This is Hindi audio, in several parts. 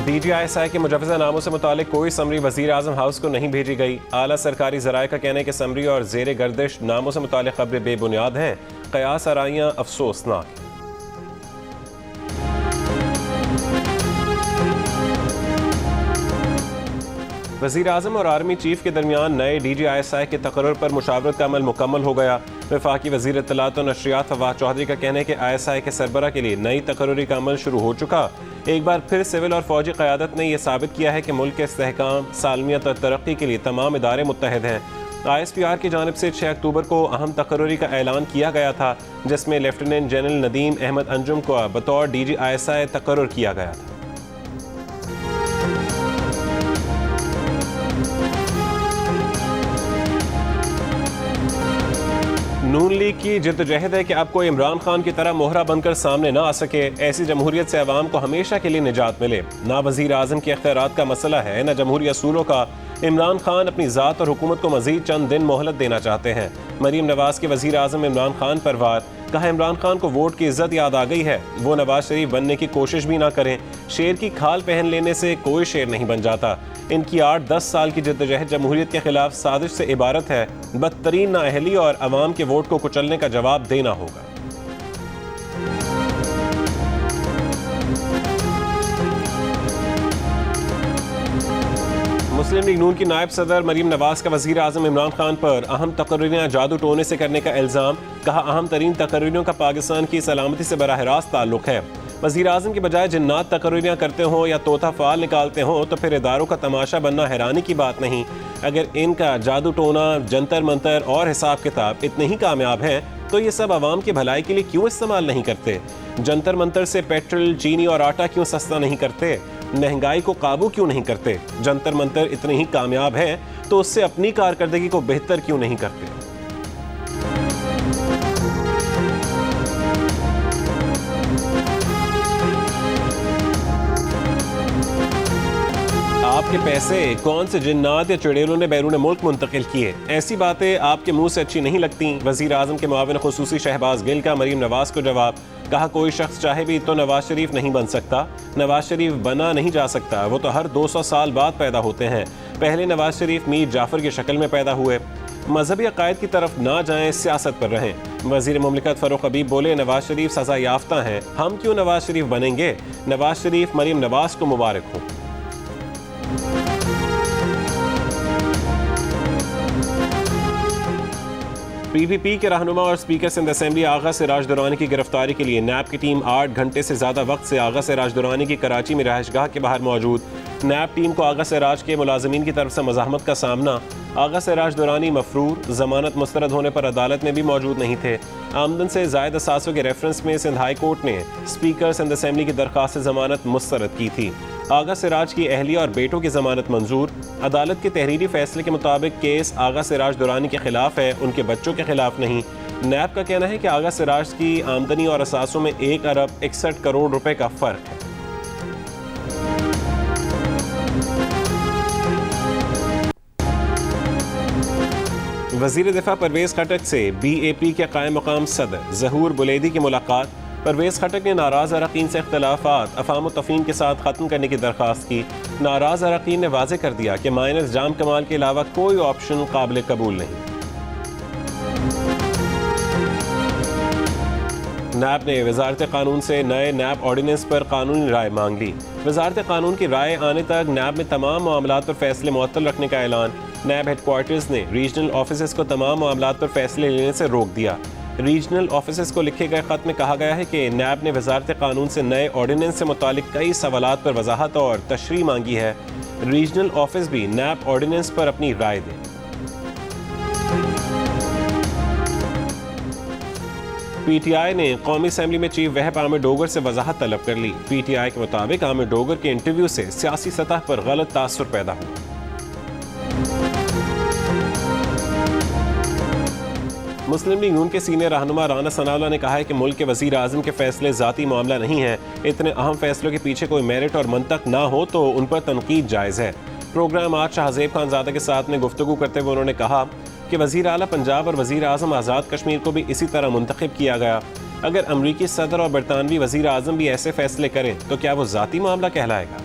DGISI के मुजव्वज़ा नामों से मुतालिक कोई समरी वज़ीर आज़म हाउस को नहीं भेजी गई। आला सरकारी ज़राए का कहना है कि समरी और ज़ेर गर्दिश नामों से मुतालिक खबरें बेबुनियाद हैं। क़यास आराइयाँ अफसोसनाक। वज़ीर आज़म और आर्मी चीफ के दरमियान नए DGISI के तकर्रुर पर मुशावरत का अमल मुकम्मल हो गया। वफाकी वज़ीर इत्तलात और नशरियात फवाद चौधरी का कहना है कि ISI के सरबरा के लिए नई तकर्रुरी का अमल शुरू हो चुका। एक बार फिर सिविल और फौजी क़यादत ने यह साबित किया है कि मुल्क के इस्तेहकाम, सालमियत और तरक्की के लिए तमाम इदारे मुत्तहिद हैं। ISPR की जानिब से 6 अक्टूबर को अहम तकर्रुरी का ऐलान किया गया था, जिसमें लेफ्टिनेंट जनरल नदीम अहमद अंजुम को बतौर DGISI तकर्रुर किया गया था। नून लीग की जिद्दोजहद है कि अब कोई इमरान खान की तरह मोहरा बनकर सामने ना आ सके। ऐसी जमहूरियत से अवाम को हमेशा के लिए निजात मिले। ना वज़ीर आज़म के इख्तियारात का मसला है, न जमहूरी असूलों का। इमरान खान अपनी ज़ात और हुकूमत को मज़ीद चंद दिन मोहलत देना चाहते हैं। मरीम नवाज के वज़ीर आज़म इमरान खान पर वार। कहा, इमरान खान को वोट की इज्जत याद आ गई है, वो नवाज शरीफ बनने की कोशिश भी ना करें। शेर की खाल पहन लेने से कोई शेर नहीं बन जाता। इनकी 8-10 साल की जिद्दोजहद जमहूरियत के खिलाफ साजिश से इबारत है। बदतरीन नाअहली और अवाम के वोट को कुचलने का जवाब देना होगा। मुस्लिम लीग नून की नायब सदर मरीम नवाज का वज़ीर आज़म इमरान खान पर अहम तकर्रियाँ जादू टोने से करने का इल्ज़ाम। कहा, अहम तरीन तकर्रियों का पाकिस्तान की सलामती से बराह रास्त ताल्लुक है। वज़ीर आज़म की बजाय जिन्नात तकर्रियाँ करते हों या तोता फाल निकालते हों तो फिर इदारों का तमाशा बनना हैरानी की बात नहीं। अगर इनका जादू टोना, जंतर मंतर और हिसाब किताब इतने ही कामयाब हैं तो ये सब आवाम की भलाई के लिए क्यों इस्तेमाल नहीं करते? जंतर मंतर से पेट्रोल, चीनी और आटा क्यों सस्ता नहीं करते? महंगाई को काबू क्यों नहीं करते? जंतर मंतर इतने ही कामयाब हैं तो उससे अपनी कारकर्दगी को बेहतर क्यों नहीं करते? आपके पैसे कौन से जिन्नात या चुड़ैलों ने बैरून मुल्क मुंतकिल किए? ऐसी बातें आपके मुंह से अच्छी नहीं लगती। वज़ीर आज़म के मुआविन खुसूसी शहबाज गिल का मरीम नवाज को जवाब। कहा, कोई शख्स चाहे भी तो नवाज शरीफ नहीं बन सकता। नवाज शरीफ बना नहीं जा सकता, वो तो हर 200 साल बाद पैदा होते हैं। पहले नवाज शरीफ मीर जाफर की शक्ल में पैदा हुए। मजहबी अकायद की तरफ ना जाएं, सियासत पर रहें। वज़ीर मुमलिकत फ़ारूक हबीब बोले, नवाज शरीफ सज़ा याफ्ता हैं, हम क्यों नवाज शरीफ बनेंगे? नवाज शरीफ मरीम नवाज को मुबारक हो। PPP के रहनुमा और स्पीकर सिंध असेंबली आगा सिराज दुरानी की गिरफ्तारी के लिए नैब की टीम 8 घंटे से ज़्यादा वक्त से आगा सिराज दुरानी की कराची में रहायशगाह के बाहर मौजूद। नैब टीम को आगा सिराज के मुलाजमीन की तरफ से मज़ाहमत का सामना। आगा सिराज दुरानी मफरूर, जमानत मुस्तरद होने पर अदालत में भी मौजूद नहीं थे। आमदन से ज़ायद असासों के रेफरेंस में सिंध हाई कोर्ट ने स्पीकर सिंध असेंबली की दरख्वास्त से जमानत मुस्तरद की थी। आगा सिराज की अहलिया और बेटों की जमानत मंजूर। अदालत के तहरीरी फैसले के मुताबिक केस आगा सिराज दुरानी के खिलाफ है, उनके बच्चों के खिलाफ नहीं। नैब का कहना है कि आगा सिराज की आमदनी और असासों में 1 अरब 61 करोड़ रुपए का फ़र्क है। वज़ीर दिफा परवेज़ खटक से BAP के कायम मकाम सदर ज़हूर बुलेदी की मुलाकात। परवेज़ खटक ने नाराज़ अरकान से इख्तलाफात अफ़ाम तफ़हीम के साथ ख़त्म करने की दरख्वास्त की। नाराज़ अरकान ने वाज़ेह कर दिया कि माइनस जाम कमाल के अलावा कोई ऑप्शन काबिल कबूल नहीं। नैब ने वज़ारत कानून से नए नैब ऑर्डिनेंस पर कानूनी राय मांग ली। वज़ारत कानून की राय आने तक नैब में तमाम मामलात पर फैसले मुअत्तल रखने का ऐलान। नैब हेडक्वार्टर्स ने रीजनल ऑफिसर्स को तमाम मामलात पर फैसले लेने से रोक दिया। रीजनल ऑफिसर्स को लिखे गए ख़त में कहा गया है कि नैब ने वज़ारत कानून से नए ऑर्डिनेंस से मुतालिक कई सवालात पर वजाहत और तशरीह मांगी है। रीजनल ऑफिस भी नैब ऑर्डिनेंस पर अपनी राय दें। PTI ने कौमी असेंबली में चीफ वहब आमिर डोगर से वजाहत तलब कर ली। PTI के मुताबिक आमिर डोगर के इंटरव्यू से सियासी सतह पर गलत तासुर पैदा हुआ। मुस्लिम लीग नून के सीनियर रहनुमा राना सनाउल्लाह ने कहा है कि मुल्क के वज़ीर आज़म के फैसले ज़ाती मामला नहीं है। इतने अहम फैसलों के पीछे कोई मेरिट और मंतक ना हो तो उन पर तनकीद जायज़ है। प्रोग्राम आज शाहज़ेब खानज़ादा के साथ में गुफ्तगू करते हुए उन्होंने कहा कि वज़ीर आला पंजाब और वज़ीर आज़म आज़ाद कश्मीर को भी इसी तरह मुंतखब किया गया। अगर अमरीकी सदर और बरतानवी वज़ीर आज़म भी ऐसे फैसले करें तो क्या वो ज़ाती मामला कहलाएगा?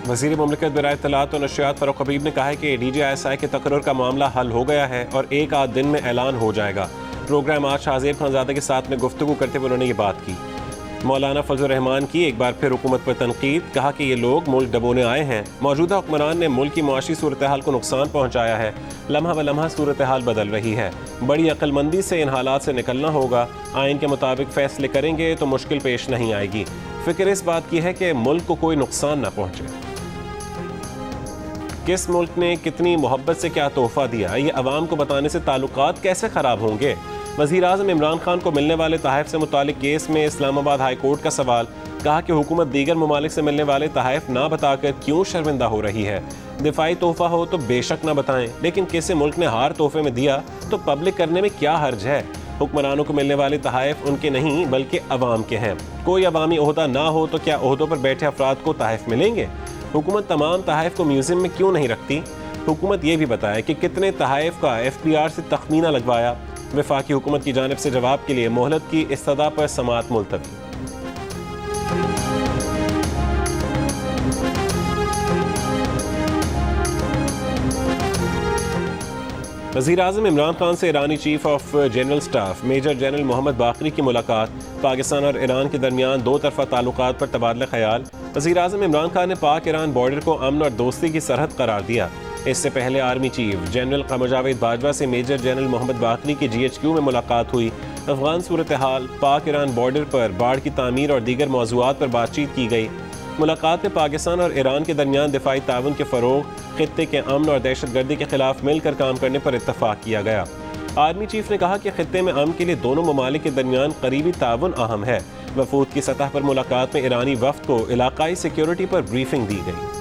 वज़ीर मुमलिकत बराए इत्तलात और नशरियात फ़ारूक हबीब ने कहा है कि DGISI के तकर्रुर का मामला हल हो गया है और एक आध दिन में ऐलान हो जाएगा। प्रोग्राम आज शाहज़ेब खानज़ादा के साथ में गुफ्तगू करते हुए उन्होंने ये बात की। मौलाना फजल रहमान की एक बार फिर हुकूमत पर तनकीद, कहा कि ये लोग मुल्क डबोने आए हैं। मौजूदा हुक्मरान ने मुल्क की मुआशी सूरत हाल को नुकसान पहुँचाया है। लम्हा ब लम्हा सूरत हाल बदल रही है। बड़ी अक्लमंदी से इन हालात से निकलना होगा। आइन के मुताबिक फैसले करेंगे तो मुश्किल पेश नहीं आएगी। फिक्र इस बात की है कि मुल्क को कोई नुकसान न पहुँचे। किस मुल्क ने कितनी मोहब्बत से क्या तोहफा दिया, ये अवाम को बताने से ताल्लुकात कैसे ख़राब होंगे। वज़ीर आज़म इमरान खान को मिलने वाले तहफ़ से मुतालिक केस में इस्लामाबाद हाई कोर्ट का सवाल, कहा कि हुकूमत दीगर ममालिक से मिलने वाले तहफ़ ना बताकर क्यों शर्मिंदा हो रही है। दिफाई तोहफ़ा हो तो बेशक ना बताएं, लेकिन किसी मुल्क ने हार तोहफे में दिया तो पब्लिक करने में क्या हर्ज है। हुक्मरानों को मिलने वाले तहफ़ उनके नहीं बल्कि अवाम के हैं। कोई अवामी ओहदा ना हो तो क्या ओहदों पर बैठे अफराद को तहफ़ मिलेंगे। हुकूमत तमाम तहफ़ को म्यूज़ियम में क्यों नहीं रखती। हुकूमत ये भी बताए कि कितने तहफ़ का FBR से तखमीना लगवाया। वफाकी हुकूमत की जानिब से जवाब के लिए मोहलत की इस्तदा पर समाअत मुलतवी। वज़ीर आज़म इमरान खान से ईरानी chief of general staff major general Mohammad Bagheri की मुलाकात। पाकिस्तान और ईरान के दरमियान दो तरफ़ा ताल्लुकात पर तबादला ख्याल। वज़ीर आज़म इमरान खान ने पाक ईरान बॉर्डर को अमन और दोस्ती की सरहद करार दिया। इससे पहले आर्मी चीफ जनरल क़मर जावेद बाजवा से मेजर जनरल मोहम्मद बाकरी की GHQ में मुलाकात हुई। अफगान सूरत हाल, पाक ईरान बॉर्डर पर बाढ़ की तामीर और दीगर मौज़ूआत पर बातचीत की गई। मुलाकात में पाकिस्तान और ईरान के दरमियान दिफाई ताउन के फ़रोग़, खित्ते के अमन और दहशत गर्दी के खिलाफ मिलकर काम करने पर इत्तफ़ाक़ किया गया। आर्मी चीफ ने कहा कि खित्ते में अमन के लिए दोनों ममालिक के दरमियान करीबी ताउन अहम है। वफूद की सतह पर मुलाकात में ईरानी वफ़द को इलाकाई सिक्योरिटी पर ब्रीफिंग दी गई।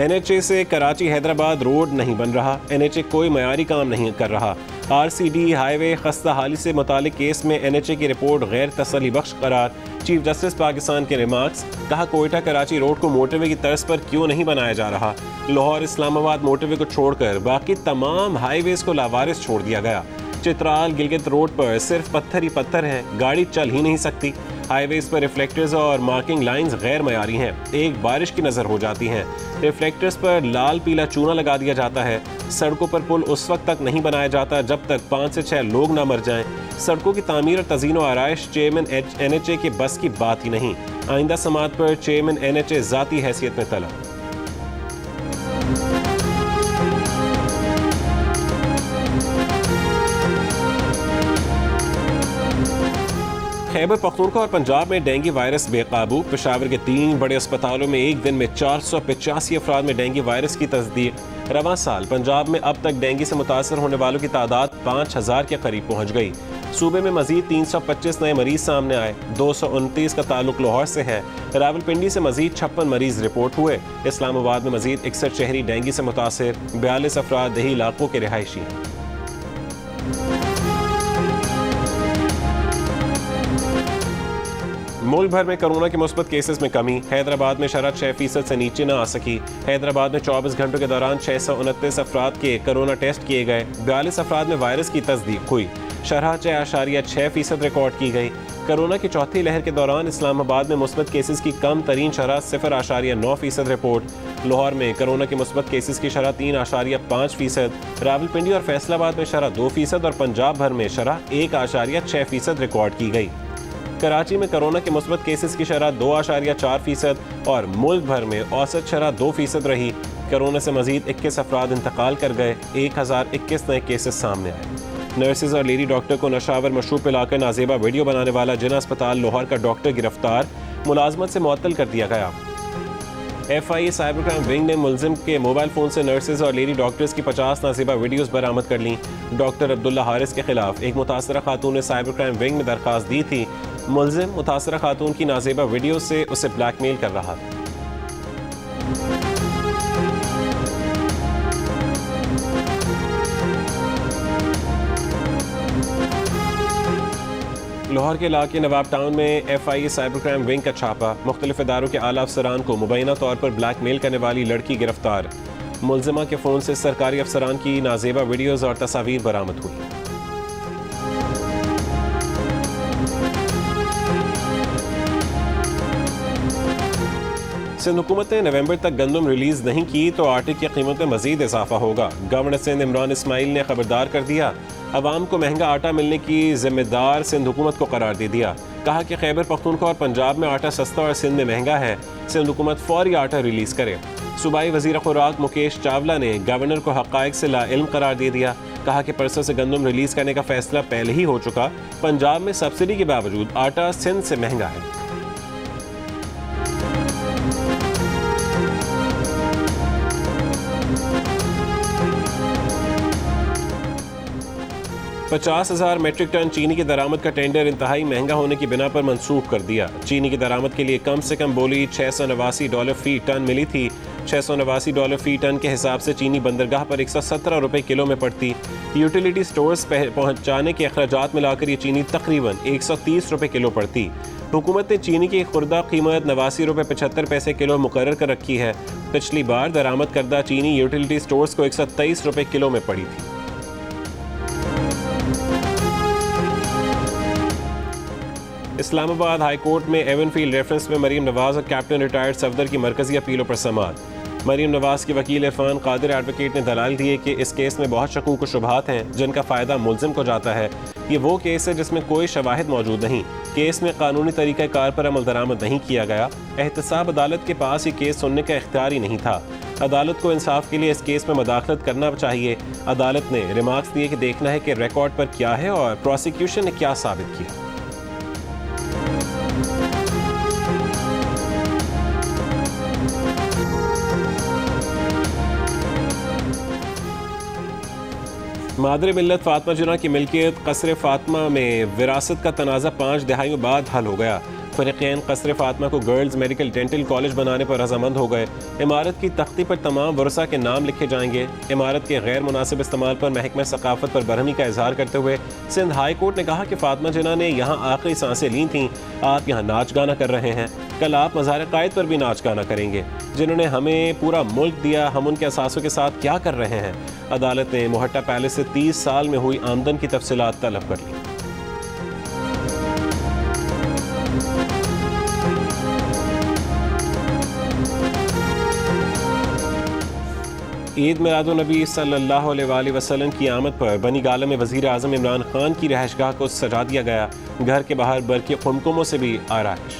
NHA से कराची हैदराबाद रोड नहीं बन रहा। NHA कोई मयारी काम नहीं कर रहा। RCD हाईवे खस्ता हाली से मुतालिक केस में NHA की रिपोर्ट गैर तसल्ली बख्श करार। चीफ जस्टिस पाकिस्तान के रिमार्क्स, कहा कोयटा कराची रोड को मोटरवे की तर्ज पर क्यों नहीं बनाया जा रहा। लाहौर इस्लामाबाद मोटरवे को छोड़कर बाकी तमाम हाईवेज को लावारिस छोड़ दिया गया। चित्राल गिलगित रोड पर सिर्फ पत्थर ही पत्थर हैं, गाड़ी चल ही नहीं सकती। हाईवेज पर रिफ्लेक्टर्स और मार्किंग लाइंस गैर मयारी हैं, एक बारिश की नज़र हो जाती हैं। रिफ्लेक्टर्स पर लाल पीला चूना लगा दिया जाता है। सड़कों पर पुल उस वक्त तक नहीं बनाया जाता जब तक 5 से 6 लोग ना मर जाएं। सड़कों की तामीर और तज़ीन व आराइश चेयरमैन NHA के बस की बात ही नहीं। आइंदा समात पर चेयरमैन NHA ज़ाती हैसियत में तलब। खैबर पख्तूनख्वा और पंजाब में डेंगू वायरस बेकाबू। पेशावर के 3 बड़े अस्पतालों में एक दिन में 485 अफराद में डेंगू वायरस की तस्दीक। रवां साल पंजाब में अब तक डेंगू से मुतासर होने वालों की तादाद 5000 के करीब पहुँच गई। सूबे में मजीद 325 नए मरीज सामने आए। 229 का ताल्लुक लाहौर से है। रावलपिंडी से मजीद 56 मरीज रिपोर्ट हुए। इस्लामाबाद में मजीद 61 शहरी डेंगू से मुतासर। 42 अफराद दही इलाकों के रिहायशी हैं। मुल्क भर में कोरोना के मुस्बत केसेस में कमी। हैदराबाद में शरह 6% से नीचे न आ सकी। हैदराबाद में 24 घंटों के दौरान 629 अफराद के कोरोना टेस्ट किए गए। 42 अफराद में वायरस की तस्दीक हुई। शरह 6.6% रिकॉर्ड की गई। कोरोना की चौथी लहर के दौरान इस्लामाबाद में मुस्बत केसेस की कम तरीन शरह 0.9% रिपोर्ट। लाहौर में कोरोना के मुस्बत केसेस की शरह 3.5%। रावलपिंडी और फैसलाबाद में शरह 2% और पंजाब भर में शरह 1.6% रिकॉर्ड की गई। कराची में कोरोना के मुस्बत केसेस की शरह 2.4% और मुल्क भर में औसत शरह 2% रही। कोरोना से मजीद 21 अफराद इंतकाल कर गए। 1021 नए केसेस सामने आए। नर्सेज और लेडी डॉक्टर को नशावर मशरूब पिलाकर नाजेबा वीडियो बनाने वाला जिला अस्पताल लाहौर का डॉक्टर गिरफ्तार। मुलाजमत से मुअत्तल कर दिया गया। FIA साइबर क्राइम विंग ने मुलजिम के मोबाइल फ़ोन से नर्सेज और लेडी डॉक्टर्स की 50 नाजेबा वीडियोस बरामद कर लीं। डॉक्टर अब्दुल्ला हारिस के खिलाफ एक मुतासरा खातून ने साइबर क्राइम विंग में दरख्वास्त दी थी। मुलजिम मुतासरा खातून की नाजेबा वीडियो से उसे ब्लैकमेल कर रहा था। लाहौर के इलाके नवाब टाउन में FIA साइबर क्राइम विंग का छापा। मुख्तलिफ इदारों के आला अफसरान को मुबैना तौर पर ब्लैकमेल करने वाली लड़की गिरफ्तार। मुलजिमा के फ़ोन से सरकारी अफसरान की नाजेबा वीडियोज़ और तस्वीर बरामद हुई। सिंध हुकूमत ने नवंबर तक गंदम रिलीज नहीं की तो आटे की कीमत में मजीद इजाफा होगा। गवर्नर सिंध इमरान इस्माइल ने खबरदार कर दिया। अवाम को महंगा आटा मिलने की जिम्मेदार सिंध हुकूमत को करार दे दिया। कहा कि खैबर पख्तूनख्वा और पंजाब में आटा सस्ता और सिंध में महंगा है। सिंध हुकूमत फौरी आटा रिलीज करे। सूबाई वजीर खुराक मुकेश चावला ने गवर्नर को हक़ाइक़ से लाइल्म करार दे दिया। कहा कि परसों से गंदम रिलीज करने का फैसला पहले ही हो चुका। पंजाब में सब्सिडी के बावजूद आटा सिंध से महंगा है। $50,000 मीट्रिक टन चीनी की दरामद का टेंडर इंतहाई महंगा होने की बिना पर मंसूख कर दिया। चीनी की दरामद के लिए कम से कम बोली $689 फी टन मिली थी। $689 फी टन के हिसाब से चीनी बंदरगाह पर ₹117 किलो में पड़ती। यूटिलिटी स्टोर्स पहुंचाने के अखराजात मिलाकर ये चीनी तकरीबन ₹130 किलो पड़ती। हुकूमत ने चीनी की खुर्दा कीमत ₹89.75 किलो मुकर्रर कर रखी है। पिछली बार दरामद करदा चीनी यूटिलिटी स्टोर्स को ₹123 किलो में पड़ी थी। इस्लामाबाद हाई कोर्ट में एवनफील्ड रेफरेंस में मरीम नवाज और कैप्टन रिटायर्ड सफदर की मरकजी अपीलों पर समाअत। मरीम नवाज के वकील इरफान कादिर एडवोकेट ने दलाल दिए कि इस केस में बहुत शकूक व शुबहात हैं जिनका फ़ायदा मुलजिम को जाता है। ये वो केस है जिसमें कोई शवाहिद मौजूद नहीं। केस में कानूनी तरीक़ाकार पर अमल दरामद नहीं किया गया। एहतसाब अदालत के पास ये केस सुनने का इख्तियार ही नहीं था। अदालत को इंसाफ के लिए इस केस में मदाखलत करना चाहिए। अदालत ने रिमार्क्स दिए कि देखना है कि रिकॉर्ड पर क्या है और प्रोसिक्यूशन ने क्या साबित किया। मादर मिल्लत फातिमा जिना की मिल्कियत कसर फातिमा में विरासत का तनाज़ा 5 दहाइयों बाद हल हो गया। फ़रीक़ैन कसर फातिमा को गर्ल्स मेडिकल डेंटल कॉलेज बनाने पर रज़ामंद हो गए। इमारत की तख्ती पर तमाम वरसा के नाम लिखे जाएंगे। इमारत के गैर मुनासिब इस्तेमाल पर महकमा सकाफत पर बरहमी का इजहार करते हुए सिंध हाई कोर्ट ने कहा कि फातिमा जिना ने यहाँ आखिरी सांसें ली थीं। आप यहाँ नाच गाना कर रहे हैं, कल आप मज़ार क़ायद पर भी नाच गाना करेंगे। जिन्होंने हमें पूरा मुल्क दिया, हम उनके असासों के साथ क्या कर रहे हैं। अदालत ने मोहट्टा पैलेस से 30 साल में हुई आमदन की तफसीलात तलब कर ली। ईद मिलादुन्नबी सल्लल्लाहु अलैहि वसल्लम की आमद पर बनी गाला में वज़ीर आज़म इमरान खान की रहायशगाह को सजा दिया गया। घर के बाहर बरक़ी कुमकुमों से भी आराइश।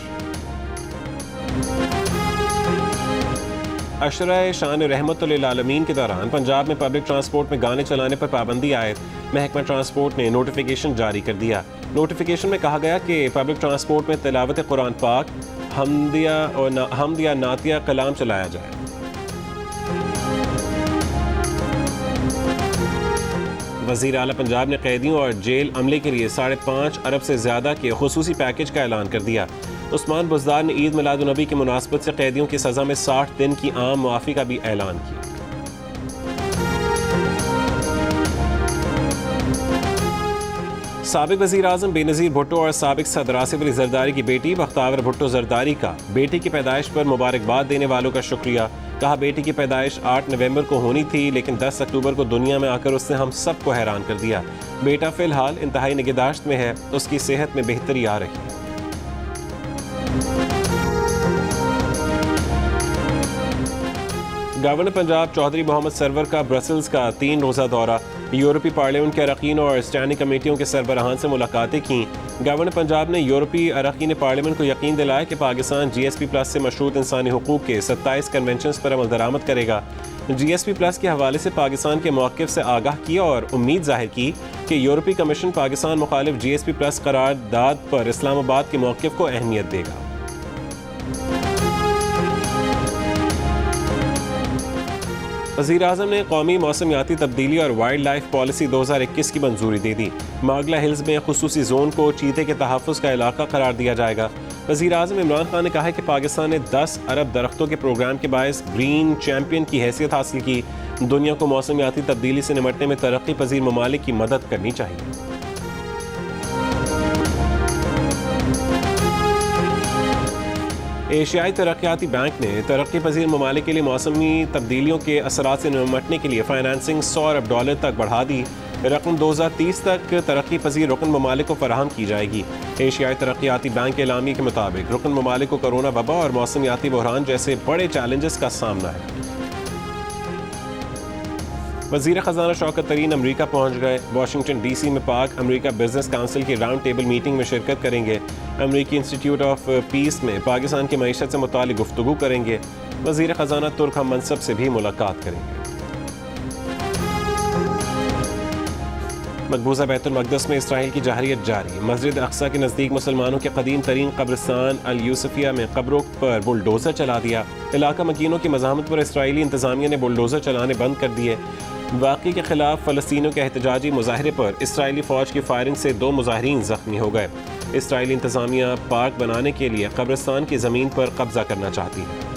अशरा शान रहमतुल्लिल आलमीन के दौरान पंजाब में पब्लिक ट्रांसपोर्ट में गाने चलाने पर पाबंदी आयद। महकमा ट्रांसपोर्ट ने नोटिफिकेशन जारी कर दिया। नोटिफिकेशन में कहा गया कि पब्लिक ट्रांसपोर्ट में तिलावत कुरान पाक, हमदिया नातिया कलाम चलाया जाए। वज़ीर आला पंजाब ने कैदियों और जेल अमले के लिए 5.5 अरब से ज़्यादा के खुसूसी पैकेज का ऐलान कर दिया। उस्मान बुज़दार ने ईद मिलादुन्नबी की मुनासबत से कैदियों की सज़ा में 60 दिन की आम मुआफ़ी का भी ऐलान किया। साबिक वज़ीर आज़म बेनज़ीर भुट्टो और साबिक सदर आसिफ अली ज़रदारी की बेटी बख्तावर भुट्टो ज़रदारी का बेटी की पैदाइश पर मुबारकबाद देने वालों का शुक्रिया। कहा, बेटी की पैदाइश 8 नवंबर को होनी थी, लेकिन 10 अक्टूबर को दुनिया में आकर उसने हम सबको हैरान कर दिया। बेटा फ़िलहाल इंतहाई निगहदाश्त में है, उसकी सेहत में बेहतरी आ रही है। गवर्नर पंजाब चौधरी मोहम्मद सरवर का ब्रसल्स का 3 रोज़ा दौरा। यूरोपीय पार्लियामेंट के अरकान और स्टैंडिंग कमेटियों के सरबराहान से मुलाकातें की। गवर्नर पंजाब ने यूरोपीय अरकान पार्लियामेंट को यकीन दिलाया कि पाकिस्तान GSP+ से मशरूत इंसानी हुकूक के 27 कन्वेंशन पर अमल दरामद करेगा। GSP+ के हवाले से पाकिस्तान के मौक़िफ़ से आगाह किया और उम्मीद जाहिर की कि यूरोपीय कमीशन पाकिस्तान मुखालिफ GSP+ करारदाद पर इस्लामाबाद के मौक़िफ़ को अहमियत देगा। वज़ीर आज़म ने कौमी मौसमियाती तब्दीली और वाइल्ड लाइफ पॉलिसी 2021 की मंजूरी दे दी। मागला हिल्स में खुसूसी जोन को चीते के तहफ़्फ़ुज़ का इलाका करार दिया जाएगा। वज़ीर आज़म इमरान खान ने कहा है कि पाकिस्तान ने 10 अरब दरख्तों के प्रोग्राम के बायस ग्रीन चैम्पियन की हैसियत हासिल की। दुनिया को मौसमियाती तब्दीली से निपटने में तरक्की पजीर ममालिक की मदद करनी चाहिए। एशियाई तरक्याती बैंक ने तरक्की पजीर ममालिक के लिए मौसमी तब्दीलियों के असरात से निपटने के लिए फाइनेंसिंग $100 अरब तक बढ़ा दी। रकम 2030 तक तरक्की पजीर रुकन ममालिक को फराहम की जाएगी। एशियाई तरक्याती बैंक के एलामी के मुताबिक रुकन ममालिक को कोरोना वबा और मौसमियाती बहरान जैसे बड़े चैलेंजेस का सामना है। वज़ीर ख़जाना शौकत तरीन अमरीका पहुँच गए। वाशिंगटन DC में पाक अमरीका बिजनेस काउंसिल की राउंड टेबल मीटिंग में शिरकत करेंगे। अमरीकी इंस्टीट्यूट ऑफ पीस में पाकिस्तान की मईशत से मुतालिक गुफ्तगू करेंगे। वज़ीर ख़जाना तुर्क हम मनसब से भी मुलाकात करेंगे। मकबूजा बैतुल मक़दस में इसराइल की जहरियत जारी। मस्जिद अक्सा के नज़दीक मुसलमानों के कदीम तरीन कब्रिस्तान अल यूसुफिया में कब्रों पर बुलडोज़र चला दिया। इलाका मकीनों की मज़ाहमत पर इसराइली इंतज़ामिया ने बुलडोज़र चलाने बंद कर दिए। वाक़ई के खिलाफ फ़लस्तीनियों के एहतजाजी मुजाहरे पर इसराइली फ़ौज की फायरिंग से 2 मुजाहिरीन ज़ख्मी हो गए। इसराइली इंतज़ामिया पार्क बनाने के लिए कब्रिस्तान की ज़मीन पर कब्जा करना चाहती है।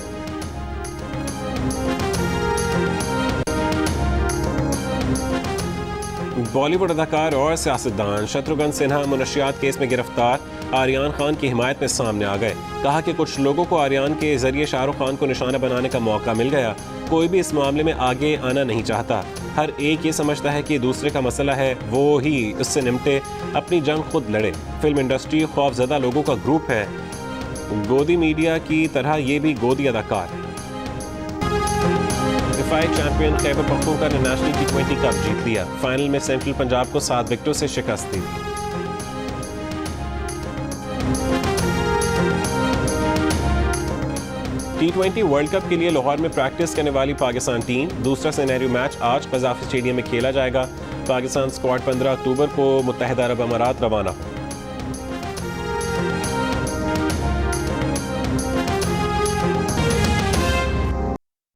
बॉलीवुड अदाकार और सियासतदान शत्रुघ्न सिन्हा मुनशियात केस में गिरफ्तार आर्यान खान की हिमायत में सामने आ गए। कहा कि कुछ लोगों को आर्यान के जरिए शाहरुख खान को निशाना बनाने का मौका मिल गया। कोई भी इस मामले में आगे आना नहीं चाहता। हर एक ये समझता है कि दूसरे का मसला है, वो ही उससे निपटे, अपनी जंग खुद लड़े। फिल्म इंडस्ट्री खौफजदा लोगों का ग्रुप है। गोदी मीडिया की तरह ये भी गोदी अदाकार है। डिफाई चैंपियन खैबर पख्तूनख्वा ने नेशनल T20 कप जीत लिया। फाइनल में सेंट्रल पंजाब को 7 विकेटों से शिकस्त दी। T20 वर्ल्ड कप के लिए लाहौर में प्रैक्टिस करने वाली पाकिस्तान टीम दूसरा सिनेरियो मैच आज कज़ाफ़ी स्टेडियम में खेला जाएगा। पाकिस्तान स्क्वाड 15 अक्टूबर को मुत्तहिदा अरब अमारात रवाना हो।